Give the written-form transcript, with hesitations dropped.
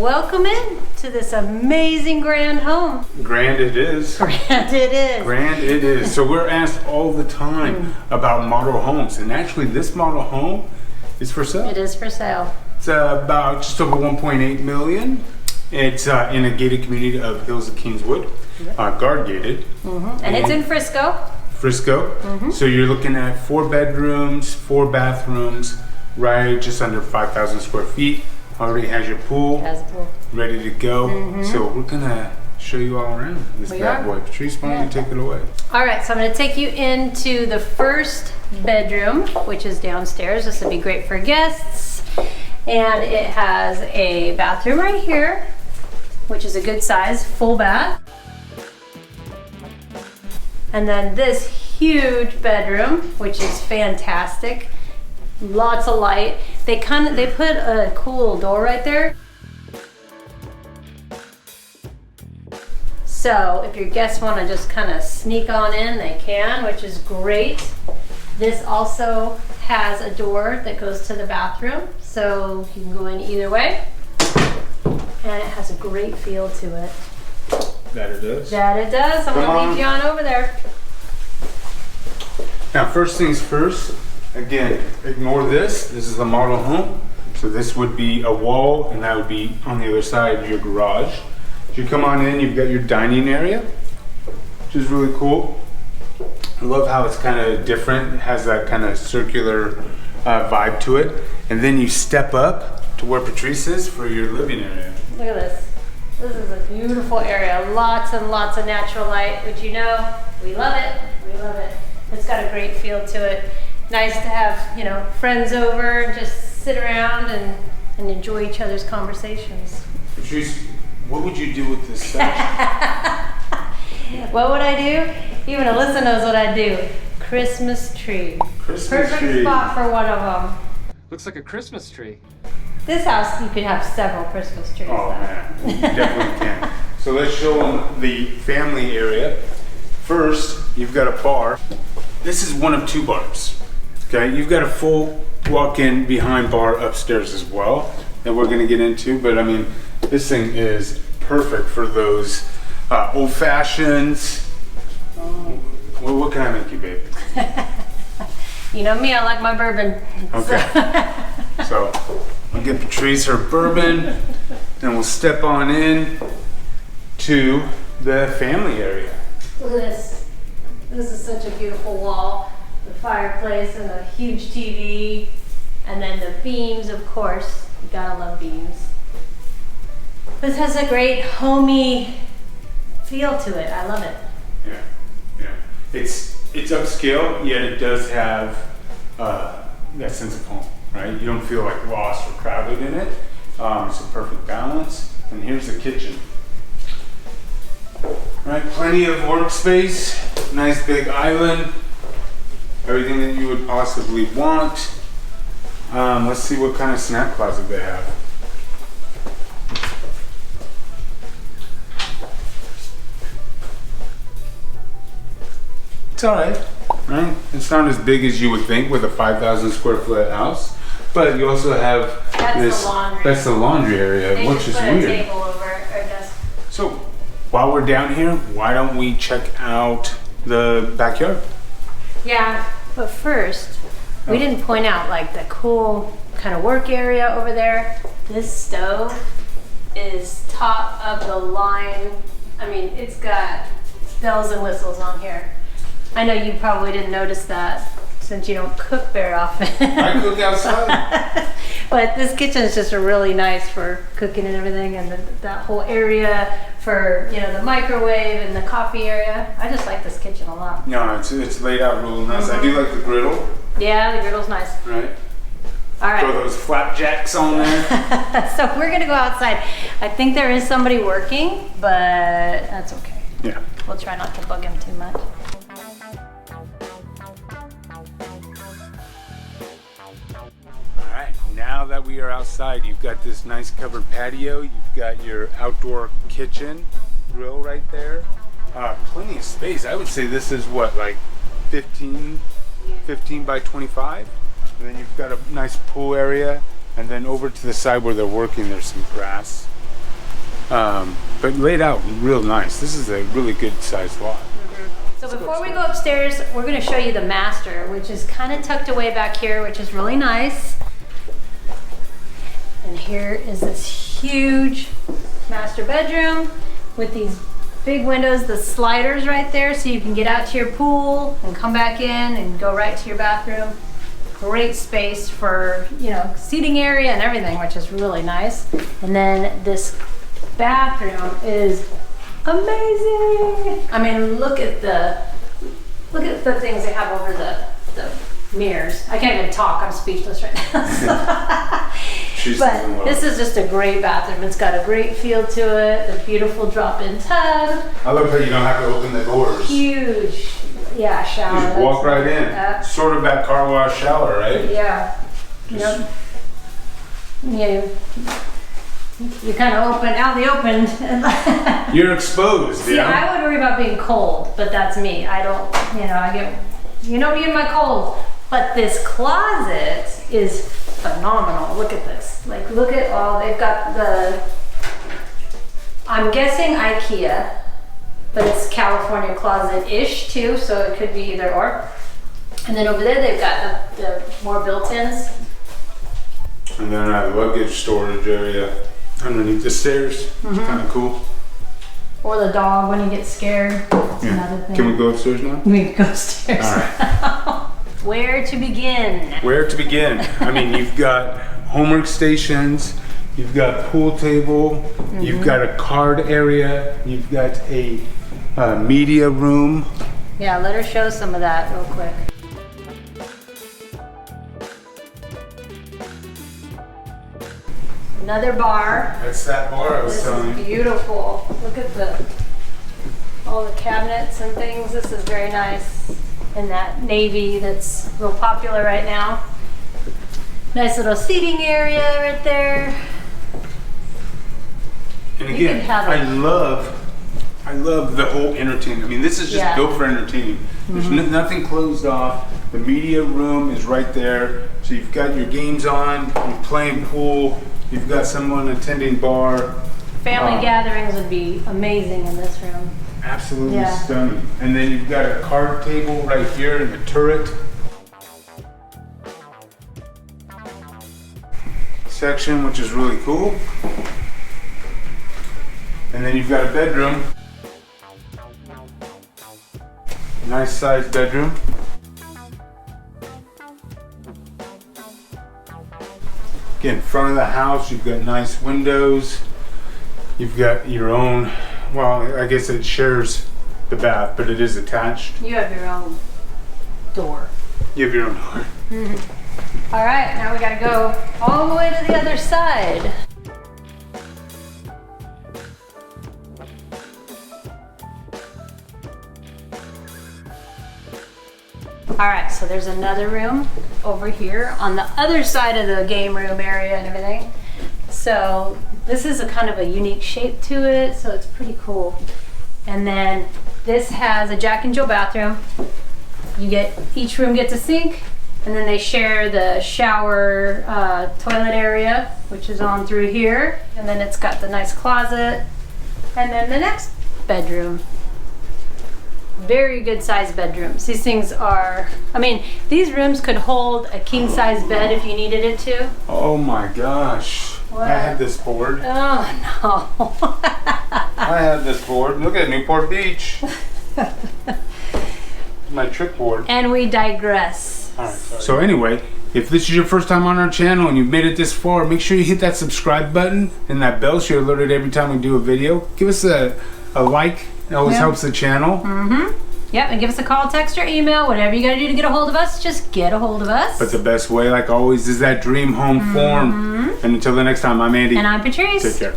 welcome in to this amazing grand home. Grand it is. Grand it is. Grand it is. So we're asked all the time about model homes, and actually this model home is for sale. It is for sale. It's about just over 1.8 million. It's in a gated community of Hills of Kingswood, guard gated. And it's in Frisco. Frisco. So you're looking at 4 bedrooms, 4 bathrooms, right just under 5,000 square feet. Already has your pool, Has a pool. ready to go. So we're gonna show you all around this bad boy. Patrice, why don't you take it away? All right, so I'm gonna take you into the first bedroom, which is downstairs. This would be great for guests. And it has a bathroom right here, which is a good size, full bath. And then this huge bedroom, which is fantastic. Lots of light. They put a cool door right there. So if your guests want to just kind of sneak on in, they can, which is great. This also has a door that goes to the bathroom, so you can go in either way. And it has a great feel to it. That it does. That it does. I'm gonna lead you on over there. Now, first things first, again, ignore this. This is the model home. So this would be a wall, and that would be on the other side, your garage. As you come on in, you've got your dining area, which is really cool. I love how it's kind of different. It has that kind of circular vibe to it. And then you step up to where Patrice is for your living area. Look at this. This is a beautiful area. Lots and lots of natural light, which you know, we love it. We love it. It's got a great feel to it. Nice to have, you know, friends over and just sit around and enjoy each other's conversations. Patrice, what would you do with this section? What would I do? Even Alyssa knows what I'd do. Christmas tree. Perfect spot for one of them. Looks like a Christmas tree. This house, you could have several Christmas trees. Oh man, you definitely can. So let's show them the family area. First, you've got a bar. This is one of 2 bars. Okay, you've got a full walk-in behind bar upstairs as well that we're gonna get into, but I mean, this thing is perfect for those old fashions. Well, what can I make you, babe? You know me, I like my bourbon. Okay. So we'll get Patrice her bourbon, and we'll step on in to the family area. Look at this. This is such a beautiful wall. The fireplace and the huge TV. And then the beams, of course. You gotta love beams. This has a great homey feel to it. I love it. Yeah, yeah. It's upscale, yet it does have that sense of home, right? You don't feel like lost or crowded in it. It's a perfect balance. And here's the kitchen. Right, plenty of workspace, nice big island, everything that you would possibly want. Let's see what kind of snack closet they have. It's all right, right? It's not as big as you would think with a 5,000 square foot house, but you also have That's the laundry. That's the laundry area, They which just is put weird. a table over our desk. So, while we're down here, why don't we check out the backyard? Yeah, but first, we didn't point out like the cool kind of work area over there. This stove is top of the line. I mean, it's got bells and whistles on here. I know you probably didn't notice that since you don't cook very often. I cook outside. But this kitchen is just really nice for cooking and everything, and that whole area for, you know, the microwave and the coffee area. I just like this kitchen a lot. No, it's laid out real nice. I do like the griddle, Yeah, the griddle's nice. right? All right. Throw those flapjacks on there. So we're gonna go outside. I think there is somebody working, but that's okay. Yeah. We'll try not to bug him too much. All right, now that we are outside, you've got this nice covered patio. You've got your outdoor kitchen grill right there. Plenty of space. I would say this is what, like 15 by 25? And then you've got a nice pool area. And then over to the side where they're working, there's some grass but laid out real nice. This is a really good sized lot. So before we go upstairs, we're going to show you the master, which is kind of tucked away back here, which is really nice. And here is this huge master bedroom with these big windows, the sliders right there, so you can get out to your pool and come back in and go right to your bathroom. Great space for, you know, seating area and everything, which is really nice. And then this bathroom is amazing. I mean, look at the things they have over the mirrors. I can't even talk. I'm speechless right now. But this is just a great bathroom. It's got a great feel to it. A beautiful drop-in tub. I love how you don't have to open the doors. Huge, yeah, shower. You just walk right in. Sort of that car wash shower, right? Yeah. Yep. Yeah. You kind of open out the open. You're exposed. See, I would worry about being cold, but that's me. I don't, you know, I get, you know me and my cold. But this closet is phenomenal. Look at this. Like, look at all, they've got the, I'm guessing IKEA, but it's California closet-ish too, so it could be either or. And then over there they've got the more built-ins. And then a luggage storage area underneath the stairs. It's kind of cool. Or the dog when he gets scared. That's another thing. Can we go upstairs now? We can go upstairs. All right. Where to begin? Where to begin? I mean, you've got homework stations, you've got pool table, you've got a card area, you've got a media room. Yeah, let her show some of that real quick. Another bar. That's that bar I was telling you. This is beautiful. Look at all the cabinets and things. This is very nice. And that navy that's real popular right now. Nice little seating area right there. And again, I love the whole entertainment. I mean, this is just built for entertaining. There's nothing closed off. The media room is right there. So you've got your games on, you're playing pool, you've got someone attending bar. Family gatherings would be amazing in this room. Absolutely stunning. And then you've got a card table right here in the turret section, which is really cool. And then you've got a bedroom. Nice sized bedroom. Again, front of the house, you've got nice windows. You've got your own, well, I guess it shares the bath, but it is attached. You have your own door. You have your own door. All right, now we gotta go all the way to the other side. All right, so there's another room over here on the other side of the game room area and everything. So this is a kind of a unique shape to it, so it's pretty cool. And then this has a Jack and Jill bathroom. Each room gets a sink, and then they share the shower toilet area, which is on through here. And then it's got the nice closet. And then the next bedroom. Very good sized bedrooms. These things are, I mean, these rooms could hold a king size bed if you needed it to. Oh my gosh. What? I had this board. Oh no. I had this board. Look at Newport Beach. My trick board. And we digress. All right, so anyway, if this is your first time on our channel and you've made it this far, make sure you hit that subscribe button and that bell so you're alerted every time we do a video. Give us a like. It always helps the channel. Yep, and give us a call, text, or email. Whatever you gotta do to get a hold of us, just get a hold of us. But the best way, like always, is that dream home form. And until the next time, I'm Andy. And I'm Patrice. Take care.